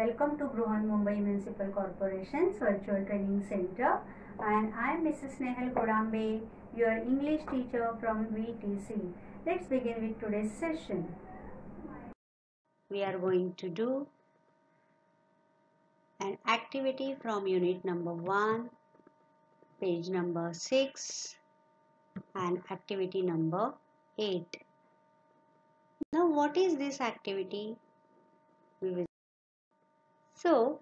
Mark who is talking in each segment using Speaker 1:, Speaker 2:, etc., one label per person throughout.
Speaker 1: Welcome to Bruhan Mumbai Municipal Corporation's Virtual Training Center, and I am Mrs. Snehal Kodambe, your English teacher from VTC. Let's begin with today's session. We are going to do an activity from unit number 1, page number 6, and activity number 8. Now, what is this activity? So,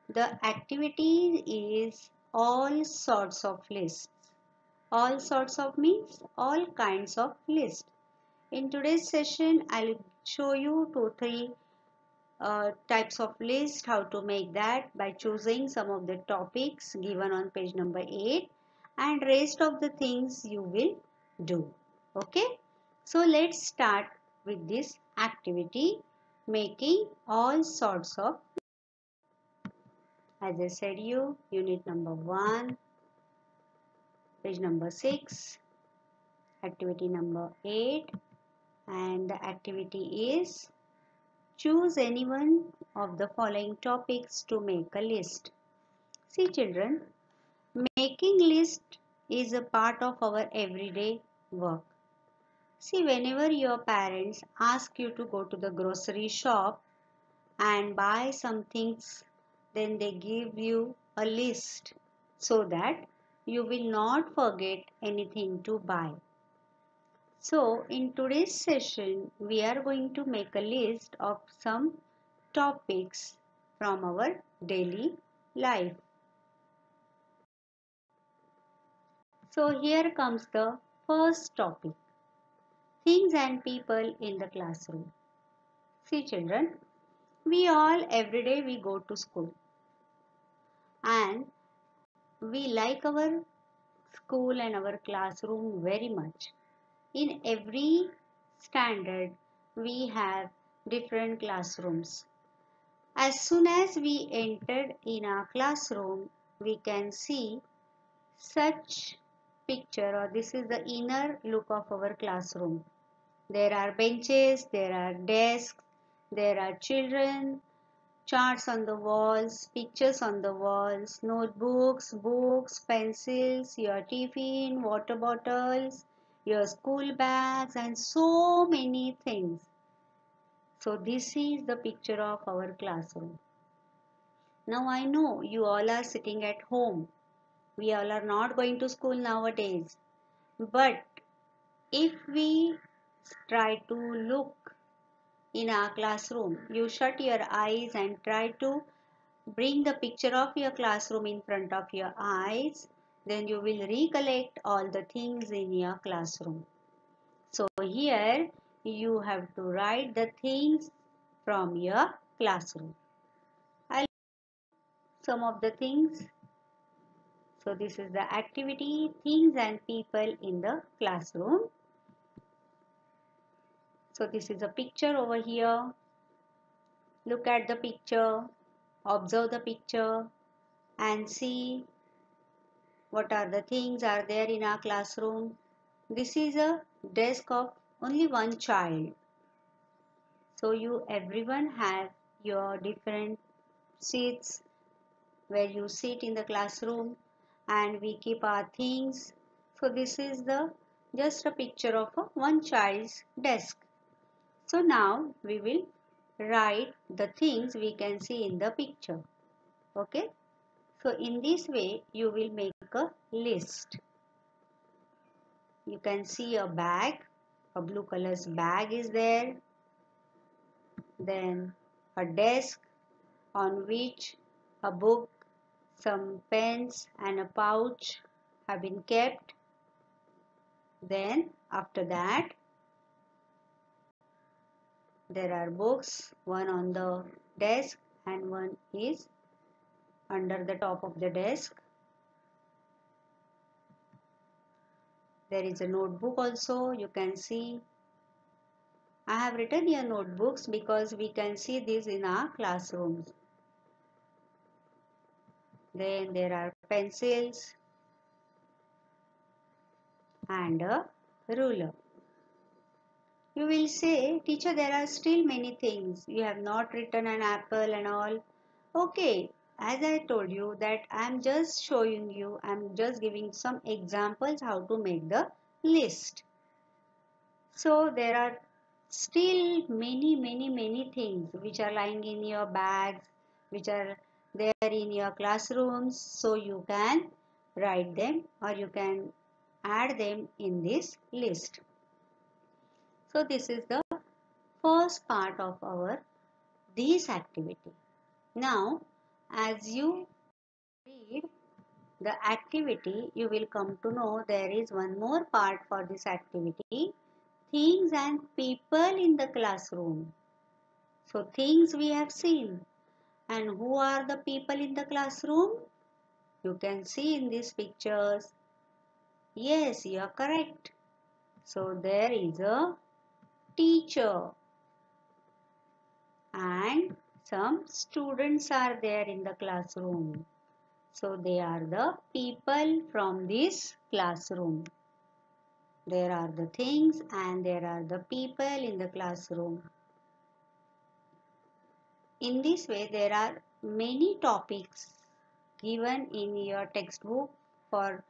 Speaker 1: the activity is all sorts of lists. All sorts of means all kinds of lists. In today's session, I'll show you 2-3 types of list, how to make that by choosing some of the topics given on page number 8, and rest of the things you will do. Okay, so let's start with this activity, making all sorts of. As I said you, unit number 1, page number 6, activity number 8, and the activity is choose any one of the following topics to make a list. See children, making list is a part of our everyday work. See, whenever your parents ask you to go to the grocery shop and buy some things, then they give you a list so that you will not forget anything to buy. So, in today's session, we are going to make a list of some topics from our daily life. So, here comes the first topic, things and people in the classroom. See children, we all every day we go to school and we like our school and our classroom very much. In every standard, we have different classrooms. As soon as we entered in our classroom, we can see such picture, or this is the inner look of our classroom. There are benches, there are desks, there are children, charts on the walls, pictures on the walls, notebooks, books, pencils, your tiffin, water bottles, your school bags, and so many things. So this is the picture of our classroom. Now I know you all are sitting at home. We all are not going to school nowadays. But if we try to look in our classroom, you shut your eyes and try to bring the picture of your classroom in front of your eyes, then you will recollect all the things in your classroom. So here you have to write the things from your classroom. I'll some of the things. So this is the activity, things and people in the classroom. So this is a picture over here. Look at the picture, observe the picture and see what are the things are there in our classroom. This is a desk of only one child. So everyone have your different seats where you sit in the classroom and we keep our things. So this is just a picture of one child's desk. So now we will write the things we can see in the picture. Okay. So in this way you will make a list. You can see a bag, a blue color's bag is there. Then a desk on which a book, some pens and a pouch have been kept. Then after that there are books, one on the desk and one is under the top of the desk. There is a notebook also, you can see. I have written here notebooks because we can see this in our classrooms. Then there are pencils and a ruler. You will say, teacher, there are still many things. You have not written an apple and all. Okay, as I told you that I'm just showing you, I'm just giving some examples how to make the list. So there are still many things which are lying in your bags, which are there in your classrooms. So you can write them or you can add them in this list. So this is the first part of our this activity. Now, as you read the activity, you will come to know there is one more part for this activity, things and people in the classroom. So things we have seen, and who are the people in the classroom? You can see in these pictures. Yes, you are correct. So there is a teacher and some students are there in the classroom. So they are the people from this classroom. There are the things and there are the people in the classroom. In this way, there are many topics given in your textbook for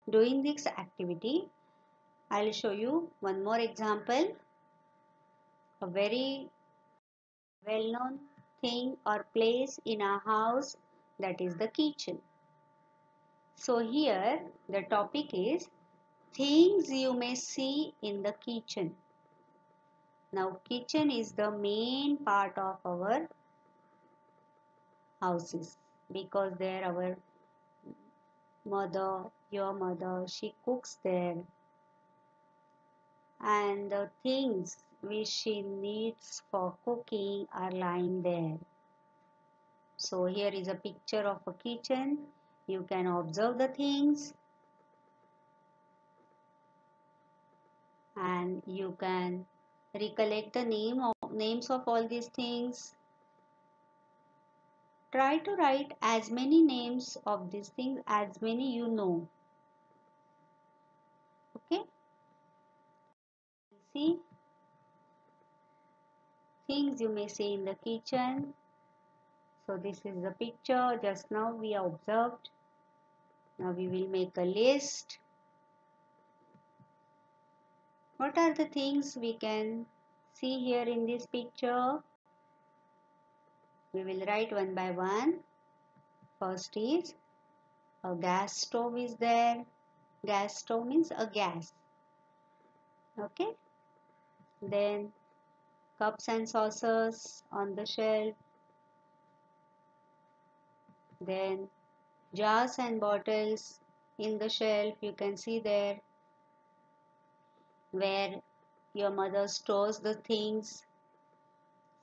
Speaker 1: doing this activity. I'll show you one more example. A very well-known thing or place in our house, that is the kitchen. So here the topic is things you may see in the kitchen. Now kitchen is the main part of our houses because there our mother, your mother, she cooks there and the things which she needs for cooking are lying there. So here is a picture of a kitchen. You can observe the things and you can recollect the names of all these things. Try to write as many names of these things as many you know. Okay? See things you may see in the kitchen. So this is the picture just now we observed. Now we will make a list. What are the things we can see here in this picture? We will write one by one. First is a gas stove is there. Gas stove means a gas. Okay. Then cups and saucers on the shelf. Then jars and bottles in the shelf. You can see there where your mother stores the things.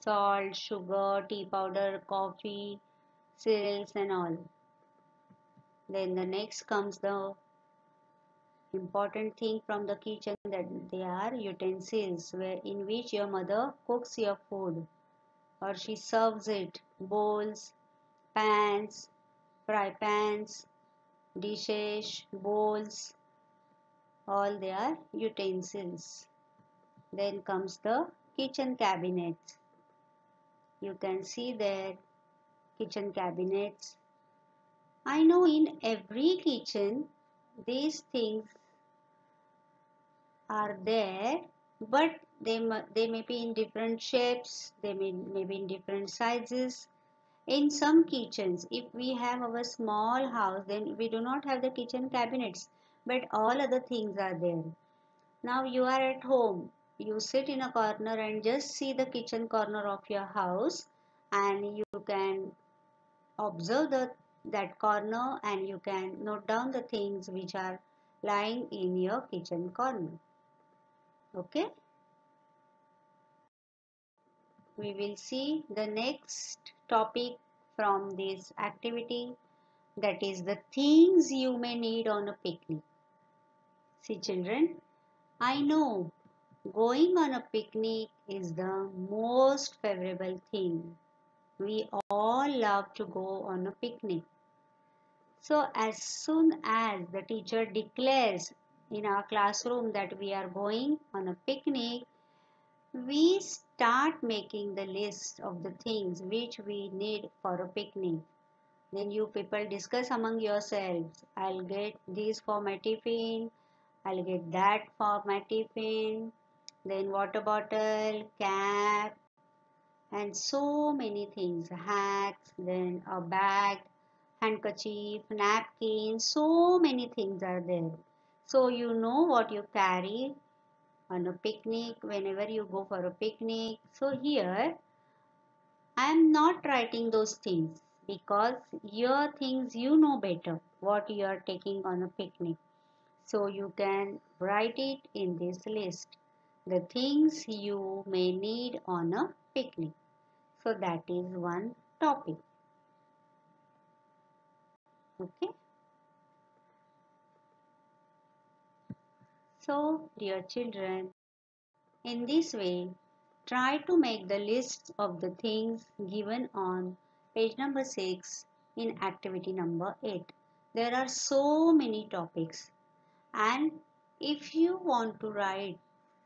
Speaker 1: Salt, sugar, tea powder, coffee, cereals and all. Then the next comes the important thing from the kitchen, that they are utensils in which your mother cooks your food or she serves it. Bowls, pans, fry pans, dishes, bowls, all they are utensils. Then comes the kitchen cabinets. You can see there kitchen cabinets. I know in every kitchen these things are there, but they may be in different shapes, they may be in different sizes. In some kitchens, if we have our small house, then we do not have the kitchen cabinets, but all other things are there. Now you are at home, you sit in a corner and just see the kitchen corner of your house, and you can observe that corner and you can note down the things which are lying in your kitchen corner. Okay, we will see the next topic from this activity, that is the things you may need on a picnic. See children, I know going on a picnic is the most favorable thing. We all love to go on a picnic. So as soon as the teacher declares in our classroom that we are going on a picnic, we start making the list of the things which we need for a picnic. Then you people discuss among yourselves. I'll get this for my tiffin. I'll get that for my tiffin. Then water bottle, cap, and so many things. Hats, then a bag, handkerchief, napkin. So many things are there. So you know what you carry on a picnic whenever you go for a picnic. So here I am not writing those things because your things you know better what you are taking on a picnic. So you can write it in this list. The things you may need on a picnic. So that is one topic. Okay. So dear children, in this way, try to make the list of the things given on page number 6 in activity number 8. There are so many topics, and if you want to write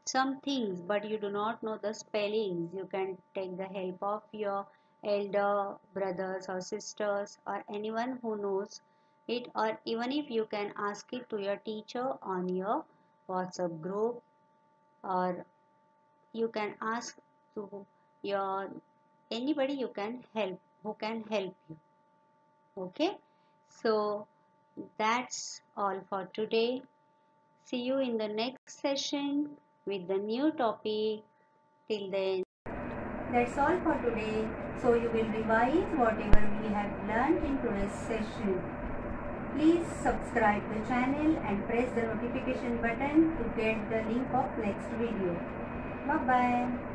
Speaker 1: some things but you do not know the spellings, you can take the help of your elder brothers or sisters or anyone who knows it, or even if you can ask it to your teacher on your WhatsApp group, or you can ask to your anybody you can help who can help you. Okay, so that's all for today. See you in the next session with the new topic. Till then, that's all for today. So you will revise whatever we have learned in today's session. Please subscribe the channel and press the notification button to get the link of next video. Bye bye.